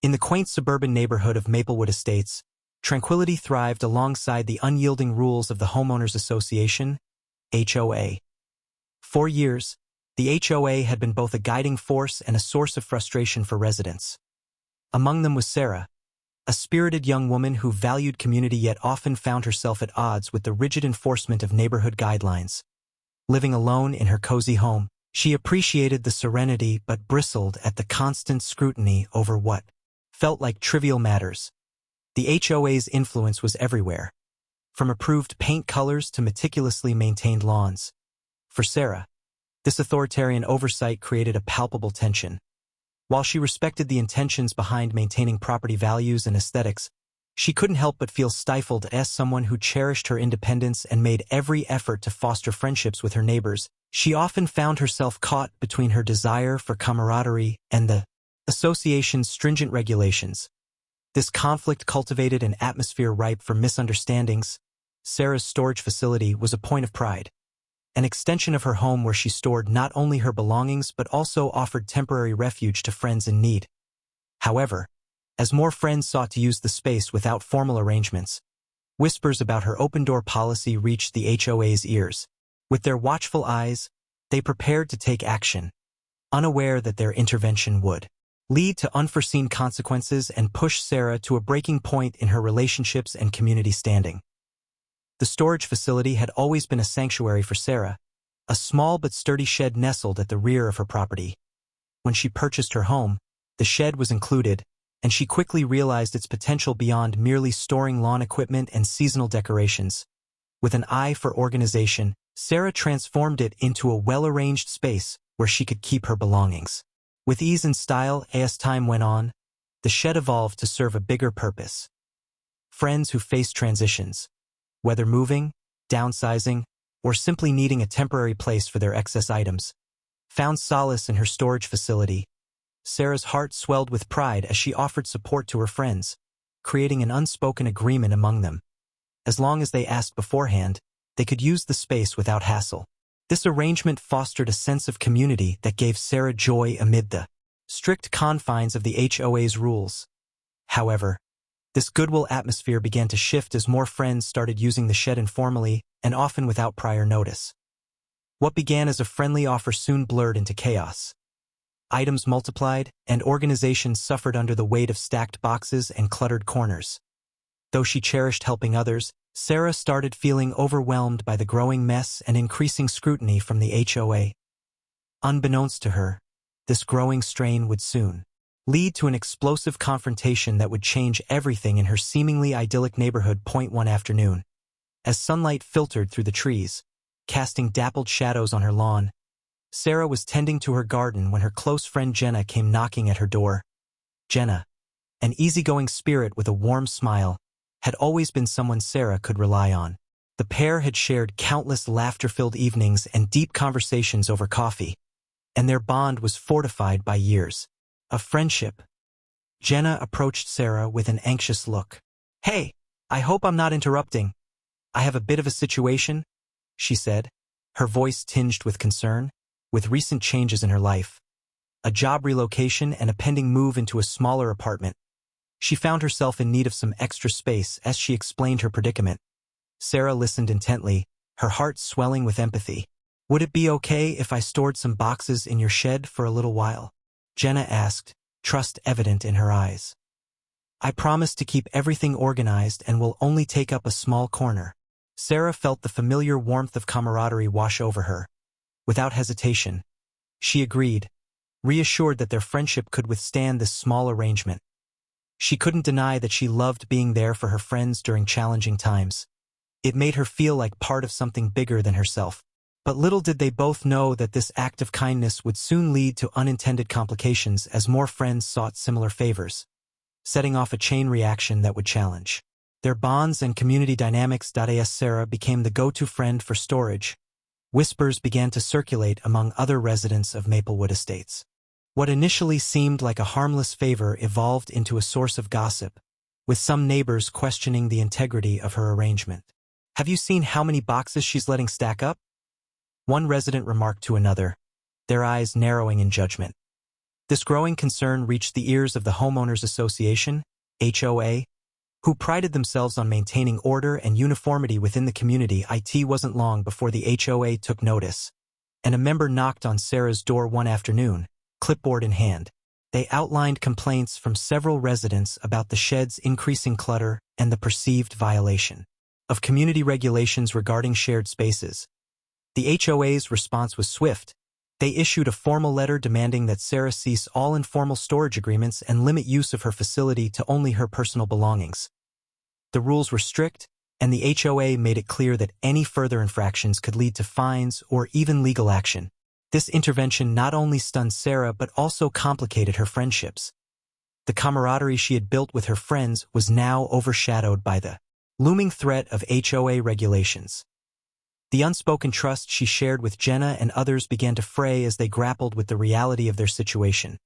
In the quaint suburban neighborhood of Maplewood Estates, tranquility thrived alongside the unyielding rules of the Homeowners Association, HOA. For years, the HOA had been both a guiding force and a source of frustration for residents. Among them was Sarah, a spirited young woman who valued community yet often found herself at odds with the rigid enforcement of neighborhood guidelines. Living alone in her cozy home, she appreciated the serenity but bristled at the constant scrutiny over what felt like trivial matters. The HOA's influence was everywhere, from approved paint colors to meticulously maintained lawns. For Sarah, this authoritarian oversight created a palpable tension. While she respected the intentions behind maintaining property values and aesthetics, she couldn't help but feel stifled as someone who cherished her independence and made every effort to foster friendships with her neighbors. She often found herself caught between her desire for camaraderie and the association's stringent regulations. This conflict cultivated an atmosphere ripe for misunderstandings. Sarah's storage facility was a point of pride, an extension of her home where she stored not only her belongings but also offered temporary refuge to friends in need. However, as more friends sought to use the space without formal arrangements, whispers about her open-door policy reached the HOA's ears. With their watchful eyes, they prepared to take action, unaware that their intervention would lead to unforeseen consequences and push Sarah to a breaking point in her relationships and community standing. The storage facility had always been a sanctuary for Sarah, a small but sturdy shed nestled at the rear of her property. When she purchased her home, the shed was included, and she quickly realized its potential beyond merely storing lawn equipment and seasonal decorations. With an eye for organization, Sarah transformed it into a well-arranged space where she could keep her belongings. With ease and style, as time went on, the shed evolved to serve a bigger purpose. Friends who faced transitions, whether moving, downsizing, or simply needing a temporary place for their excess items, found solace in her storage facility. Sarah's heart swelled with pride as she offered support to her friends, creating an unspoken agreement among them. As long as they asked beforehand, they could use the space without hassle. This arrangement fostered a sense of community that gave Sarah joy amid the strict confines of the HOA's rules. However, this goodwill atmosphere began to shift as more friends started using the shed informally and often without prior notice. What began as a friendly offer soon blurred into chaos. Items multiplied, and organizations suffered under the weight of stacked boxes and cluttered corners. Though she cherished helping others, Sarah started feeling overwhelmed by the growing mess and increasing scrutiny from the HOA. Unbeknownst to her, this growing strain would soon lead to an explosive confrontation that would change everything in her seemingly idyllic neighborhood. One afternoon, as sunlight filtered through the trees, casting dappled shadows on her lawn, Sarah was tending to her garden when her close friend Jenna came knocking at her door. Jenna, an easygoing spirit with a warm smile, had always been someone Sarah could rely on. The pair had shared countless laughter-filled evenings and deep conversations over coffee, and their bond was fortified by years of friendship. Jenna approached Sarah with an anxious look. "Hey, I hope I'm not interrupting. I have a bit of a situation," she said, her voice tinged with concern. With recent changes in her life, a job relocation and a pending move into a smaller apartment, she found herself in need of some extra space as she explained her predicament. Sarah listened intently, her heart swelling with empathy. "Would it be okay if I stored some boxes in your shed for a little while?" Jenna asked, trust evident in her eyes. "I promise to keep everything organized and will only take up a small corner." Sarah felt the familiar warmth of camaraderie wash over her. Without hesitation, she agreed, reassured that their friendship could withstand this small arrangement. She couldn't deny that she loved being there for her friends during challenging times. It made her feel like part of something bigger than herself. But little did they both know that this act of kindness would soon lead to unintended complications as more friends sought similar favors, setting off a chain reaction that would challenge their bonds and community dynamics. As Sarah became the go-to friend for storage, whispers began to circulate among other residents of Maplewood Estates. What initially seemed like a harmless favor evolved into a source of gossip, with some neighbors questioning the integrity of her arrangement. "Have you seen how many boxes she's letting stack up?" one resident remarked to another, their eyes narrowing in judgment. This growing concern reached the ears of the Homeowners Association, HOA, who prided themselves on maintaining order and uniformity within the community. It wasn't long before the HOA took notice, and a member knocked on Sarah's door one afternoon, clipboard in hand. They outlined complaints from several residents about the shed's increasing clutter and the perceived violation of community regulations regarding shared spaces. The HOA's response was swift. They issued a formal letter demanding that Sarah cease all informal storage agreements and limit use of her facility to only her personal belongings. The rules were strict, and the HOA made it clear that any further infractions could lead to fines or even legal action. This intervention not only stunned Sarah but also complicated her friendships. The camaraderie she had built with her friends was now overshadowed by the looming threat of HOA regulations. The unspoken trust she shared with Jenna and others began to fray as they grappled with the reality of their situation.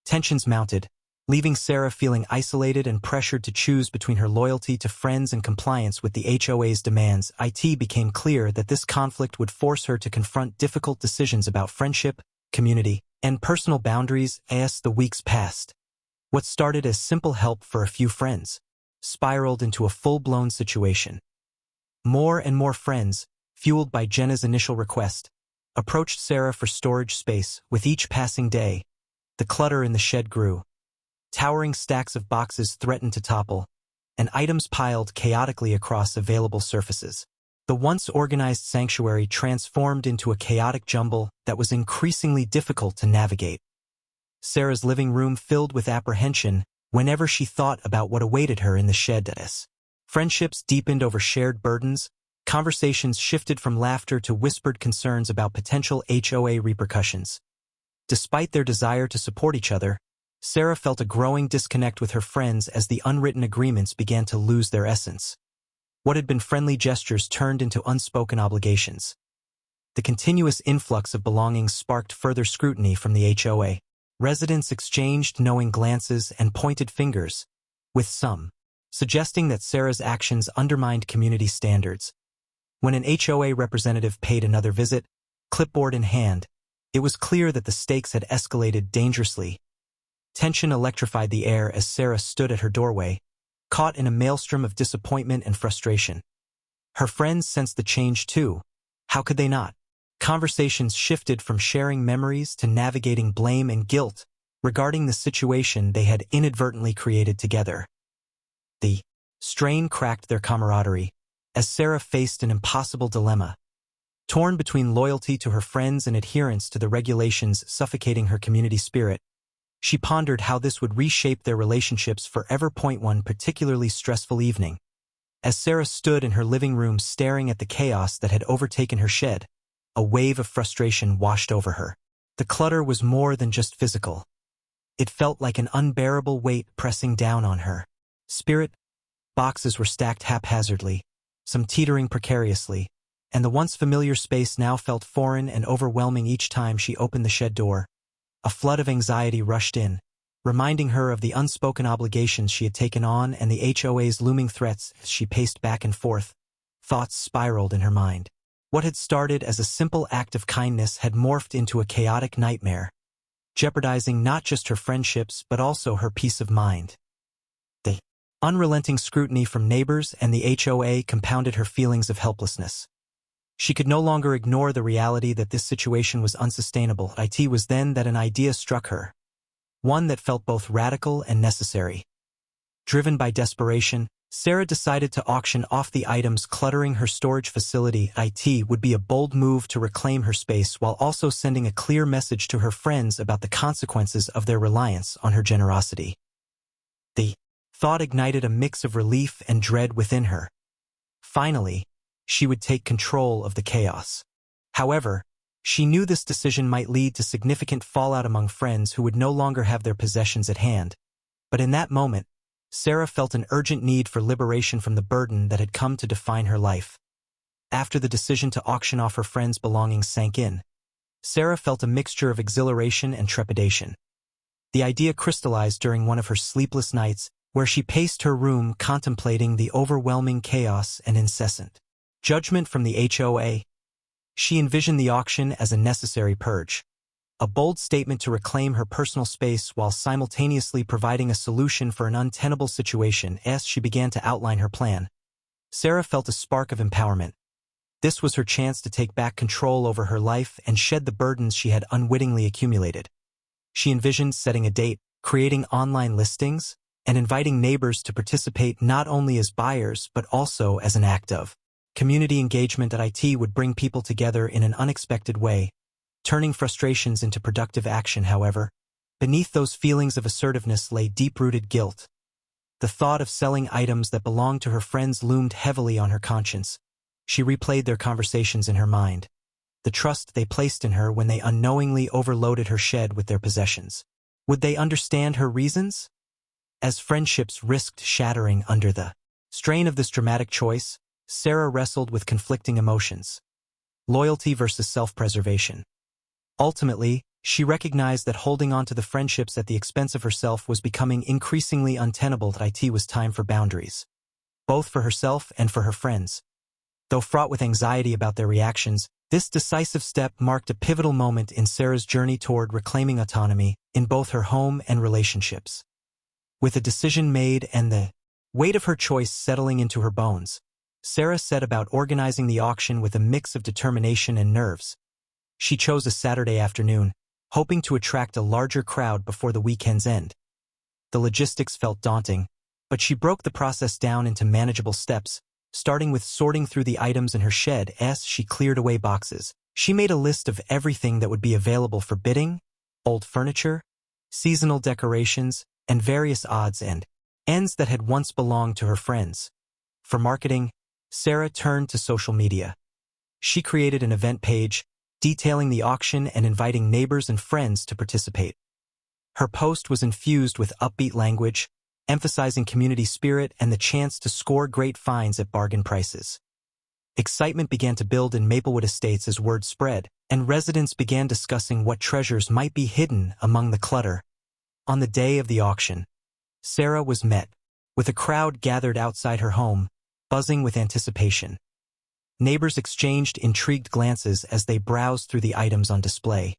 Tensions mounted, leaving Sarah feeling isolated and pressured to choose between her loyalty to friends and compliance with the HOA's demands. It became clear that this conflict would force her to confront difficult decisions about friendship, community, and personal boundaries as the weeks passed. What started as simple help for a few friends spiraled into a full-blown situation. More and more friends, fueled by Jenna's initial request, approached Sarah for storage space. With each passing day, the clutter in the shed grew. Towering stacks of boxes threatened to topple, and items piled chaotically across available surfaces. The once organized sanctuary transformed into a chaotic jumble that was increasingly difficult to navigate. Sarah's living room filled with apprehension whenever she thought about what awaited her in the shed. Friendships deepened over shared burdens. Conversations shifted from laughter to whispered concerns about potential HOA repercussions. Despite their desire to support each other, Sarah felt a growing disconnect with her friends as the unwritten agreements began to lose their essence. What had been friendly gestures turned into unspoken obligations. The continuous influx of belongings sparked further scrutiny from the HOA. Residents exchanged knowing glances and pointed fingers, with some suggesting that Sarah's actions undermined community standards. When an HOA representative paid another visit, clipboard in hand, it was clear that the stakes had escalated dangerously. Tension electrified the air as Sarah stood at her doorway, caught in a maelstrom of disappointment and frustration. Her friends sensed the change too. How could they not? Conversations shifted from sharing memories to navigating blame and guilt regarding the situation they had inadvertently created together. The strain cracked their camaraderie as Sarah faced an impossible dilemma. Torn between loyalty to her friends and adherence to the regulations suffocating her community spirit, she pondered how this would reshape their relationships forever. One particularly stressful evening. As Sarah stood in her living room staring at the chaos that had overtaken her shed, a wave of frustration washed over her. The clutter was more than just physical. It felt like an unbearable weight pressing down on her spirit. Boxes were stacked haphazardly, some teetering precariously, and the once familiar space now felt foreign and overwhelming. Each time she opened the shed door, a flood of anxiety rushed in, reminding her of the unspoken obligations she had taken on and the HOA's looming threats. As she paced back and forth, thoughts spiraled in her mind. What had started as a simple act of kindness had morphed into a chaotic nightmare, jeopardizing not just her friendships but also her peace of mind. The unrelenting scrutiny from neighbors and the HOA compounded her feelings of helplessness. She could no longer ignore the reality that this situation was unsustainable. It was then that an idea struck her, one that felt both radical and necessary. Driven by desperation, Sarah decided to auction off the items cluttering her storage facility. It would be a bold move to reclaim her space while also sending a clear message to her friends about the consequences of their reliance on her generosity. The thought ignited a mix of relief and dread within her. Finally, she would take control of the chaos. However, she knew this decision might lead to significant fallout among friends who would no longer have their possessions at hand. But in that moment, Sarah felt an urgent need for liberation from the burden that had come to define her life. After the decision to auction off her friends' belongings sank in, Sarah felt a mixture of exhilaration and trepidation. The idea crystallized during one of her sleepless nights, where she paced her room contemplating the overwhelming chaos and incessant judgment from the HOA. She envisioned the auction as a necessary purge, a bold statement to reclaim her personal space while simultaneously providing a solution for an untenable situation. As she began to outline her plan, Sarah felt a spark of empowerment. This was her chance to take back control over her life and shed the burdens she had unwittingly accumulated. She envisioned setting a date, creating online listings, and inviting neighbors to participate not only as buyers but also as an act of community engagement. IT would bring people together in an unexpected way, turning frustrations into productive action. However, beneath those feelings of assertiveness lay deep-rooted guilt. The thought of selling items that belonged to her friends loomed heavily on her conscience. She replayed their conversations in her mind, the trust they placed in her when they unknowingly overloaded her shed with their possessions. Would they understand her reasons? As friendships risked shattering under the strain of this dramatic choice, Sarah wrestled with conflicting emotions. Loyalty versus self-preservation. Ultimately, she recognized that holding on to the friendships at the expense of herself was becoming increasingly untenable. It was time for boundaries, both for herself and for her friends. Though fraught with anxiety about their reactions, this decisive step marked a pivotal moment in Sarah's journey toward reclaiming autonomy in both her home and relationships. With a decision made and the weight of her choice settling into her bones, Sarah set about organizing the auction with a mix of determination and nerves. She chose a Saturday afternoon, hoping to attract a larger crowd before the weekend's end. The logistics felt daunting, but she broke the process down into manageable steps, starting with sorting through the items in her shed. As she cleared away boxes, she made a list of everything that would be available for bidding: old furniture, seasonal decorations, and various odds and ends that had once belonged to her friends. For marketing, Sarah turned to social media. She created an event page, detailing the auction and inviting neighbors and friends to participate. Her post was infused with upbeat language, emphasizing community spirit and the chance to score great finds at bargain prices. Excitement began to build in Maplewood Estates as word spread, and residents began discussing what treasures might be hidden among the clutter. On the day of the auction, Sarah was met with a crowd gathered outside her home, buzzing with anticipation. Neighbors exchanged intrigued glances as they browsed through the items on display.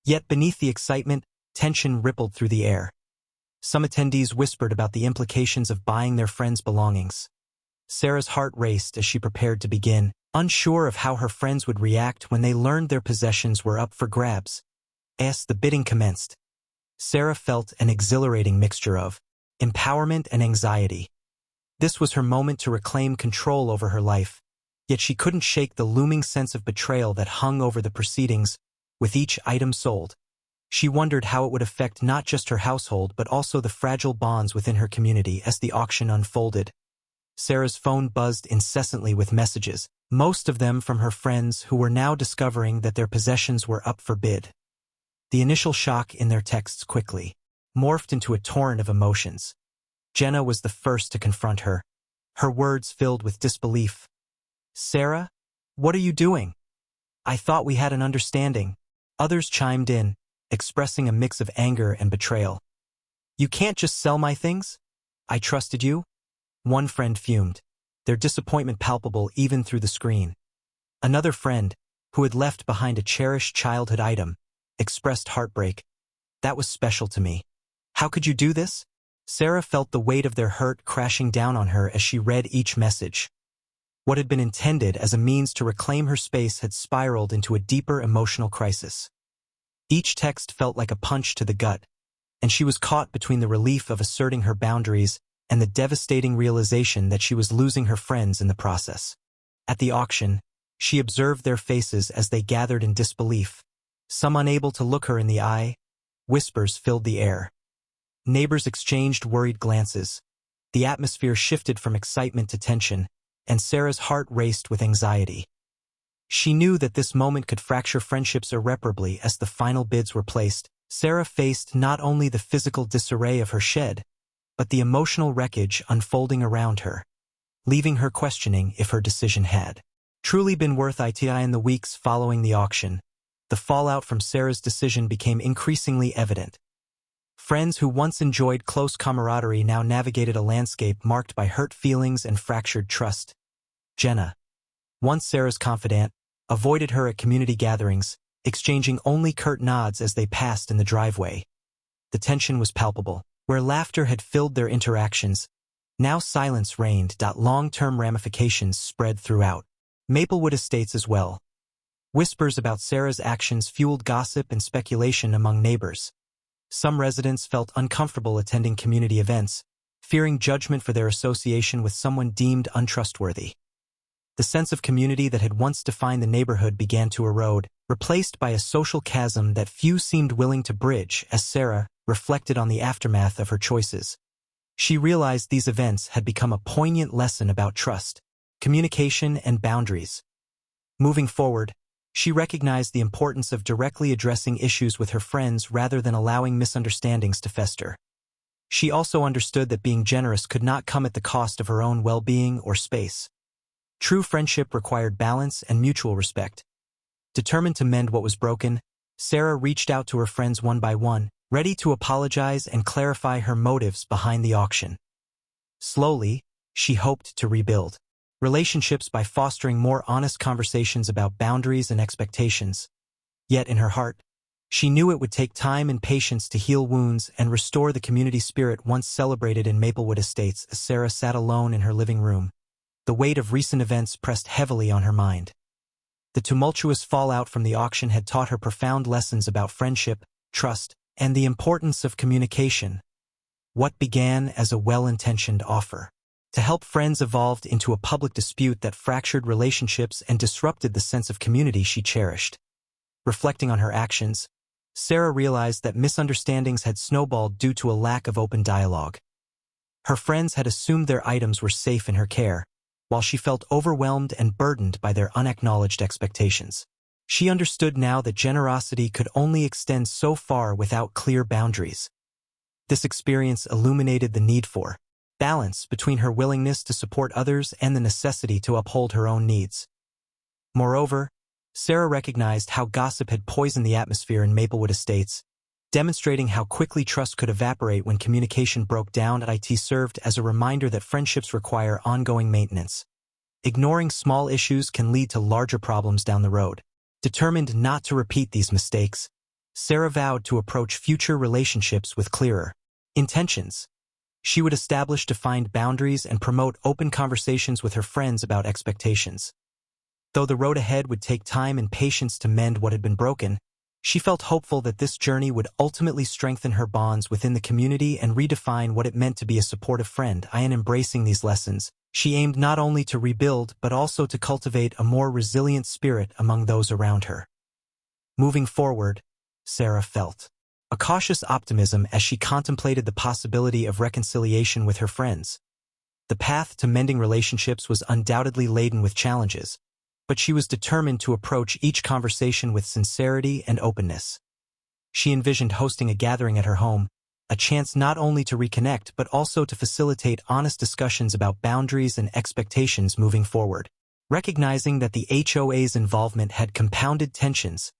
Yet beneath the excitement, tension rippled through the air. Some attendees whispered about the implications of buying their friends' belongings. Sarah's heart raced as she prepared to begin, unsure of how her friends would react when they learned their possessions were up for grabs. As the bidding commenced, Sarah felt an exhilarating mixture of empowerment and anxiety. This was her moment to reclaim control over her life, yet she couldn't shake the looming sense of betrayal that hung over the proceedings. With each item sold, she wondered how it would affect not just her household but also the fragile bonds within her community. As the auction unfolded, Sarah's phone buzzed incessantly with messages, most of them from her friends who were now discovering that their possessions were up for bid. The initial shock in their texts quickly morphed into a torrent of emotions. Jenna was the first to confront her, her words filled with disbelief. "Sarah, what are you doing? I thought we had an understanding." Others chimed in, expressing a mix of anger and betrayal. "You can't just sell my things? I trusted you." One friend fumed, their disappointment palpable even through the screen. Another friend, who had left behind a cherished childhood item, expressed heartbreak. "That was special to me. How could you do this?" Sarah felt the weight of their hurt crashing down on her as she read each message. What had been intended as a means to reclaim her space had spiraled into a deeper emotional crisis. Each text felt like a punch to the gut, and she was caught between the relief of asserting her boundaries and the devastating realization that she was losing her friends in the process. At the auction, she observed their faces as they gathered in disbelief, some unable to look her in the eye. Whispers filled the air. Neighbors exchanged worried glances. The atmosphere shifted from excitement to tension, and Sarah's heart raced with anxiety. She knew that this moment could fracture friendships irreparably. As the final bids were placed, Sarah faced not only the physical disarray of her shed, but the emotional wreckage unfolding around her, leaving her questioning if her decision had truly been worth it. In the weeks following the auction, the fallout from Sarah's decision became increasingly evident. Friends who once enjoyed close camaraderie now navigated a landscape marked by hurt feelings and fractured trust. Jenna, once Sarah's confidant, avoided her at community gatherings, exchanging only curt nods as they passed in the driveway. The tension was palpable. Where laughter had filled their interactions, now silence reigned. Long-term ramifications spread throughout Maplewood Estates as well. Whispers about Sarah's actions fueled gossip and speculation among neighbors. Some residents felt uncomfortable attending community events, fearing judgment for their association with someone deemed untrustworthy. The sense of community that had once defined the neighborhood began to erode, replaced by a social chasm that few seemed willing to bridge. As Sarah reflected on the aftermath of her choices, she realized these events had become a poignant lesson about trust, communication, and boundaries. Moving forward, she recognized the importance of directly addressing issues with her friends rather than allowing misunderstandings to fester. She also understood that being generous could not come at the cost of her own well-being or space. True friendship required balance and mutual respect. Determined to mend what was broken, Sarah reached out to her friends one by one, ready to apologize and clarify her motives behind the auction. Slowly, she hoped to rebuild relationships by fostering more honest conversations about boundaries and expectations. Yet in her heart, she knew it would take time and patience to heal wounds and restore the community spirit once celebrated in Maplewood Estates. As Sarah sat alone in her living room, the weight of recent events pressed heavily on her mind. The tumultuous fallout from the auction had taught her profound lessons about friendship, trust, and the importance of communication. What began as a well-intentioned offer to help friends evolved into a public dispute that fractured relationships and disrupted the sense of community she cherished. Reflecting on her actions, Sarah realized that misunderstandings had snowballed due to a lack of open dialogue. Her friends had assumed their items were safe in her care, while she felt overwhelmed and burdened by their unacknowledged expectations. She understood now that generosity could only extend so far without clear boundaries. This experience illuminated the need for balance between her willingness to support others and the necessity to uphold her own needs. Moreover, Sarah recognized how gossip had poisoned the atmosphere in Maplewood Estates, demonstrating how quickly trust could evaporate when communication broke down. It served as a reminder that friendships require ongoing maintenance. Ignoring small issues can lead to larger problems down the road. Determined not to repeat these mistakes, Sarah vowed to approach future relationships with clearer intentions. She would establish defined boundaries and promote open conversations with her friends about expectations. Though the road ahead would take time and patience to mend what had been broken, she felt hopeful that this journey would ultimately strengthen her bonds within the community and redefine what it meant to be a supportive friend. In embracing these lessons, she aimed not only to rebuild but also to cultivate a more resilient spirit among those around her. Moving forward, Sarah felt a cautious optimism as she contemplated the possibility of reconciliation with her friends. The path to mending relationships was undoubtedly laden with challenges, but she was determined to approach each conversation with sincerity and openness. She envisioned hosting a gathering at her home, a chance not only to reconnect but also to facilitate honest discussions about boundaries and expectations moving forward. Recognizing that the HOA's involvement had compounded tensions,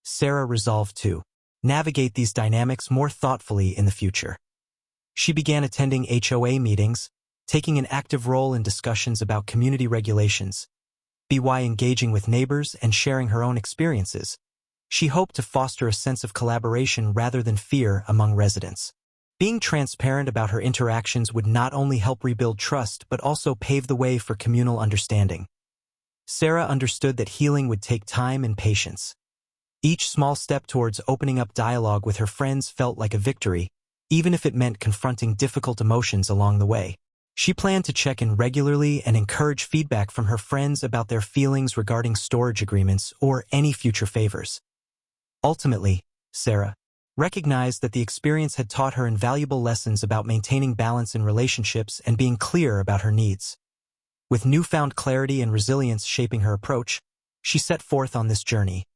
Sarah resolved to navigate these dynamics more thoughtfully in the future. She began attending HOA meetings, taking an active role in discussions about community regulations. By engaging with neighbors and sharing her own experiences, she hoped to foster a sense of collaboration rather than fear among residents. Being transparent about her interactions would not only help rebuild trust but also pave the way for communal understanding. Sarah understood that healing would take time and patience. Each small step towards opening up dialogue with her friends felt like a victory, even if it meant confronting difficult emotions along the way. She planned to check in regularly and encourage feedback from her friends about their feelings regarding storage agreements or any future favors. Ultimately, Sarah recognized that the experience had taught her invaluable lessons about maintaining balance in relationships and being clear about her needs. With newfound clarity and resilience shaping her approach, she set forth on this journey,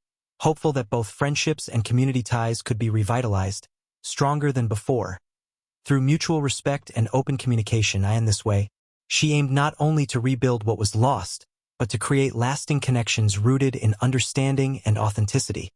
hopeful that both friendships and community ties could be revitalized, stronger than before. Through mutual respect and open communication, in this way, she aimed not only to rebuild what was lost, but to create lasting connections rooted in understanding and authenticity.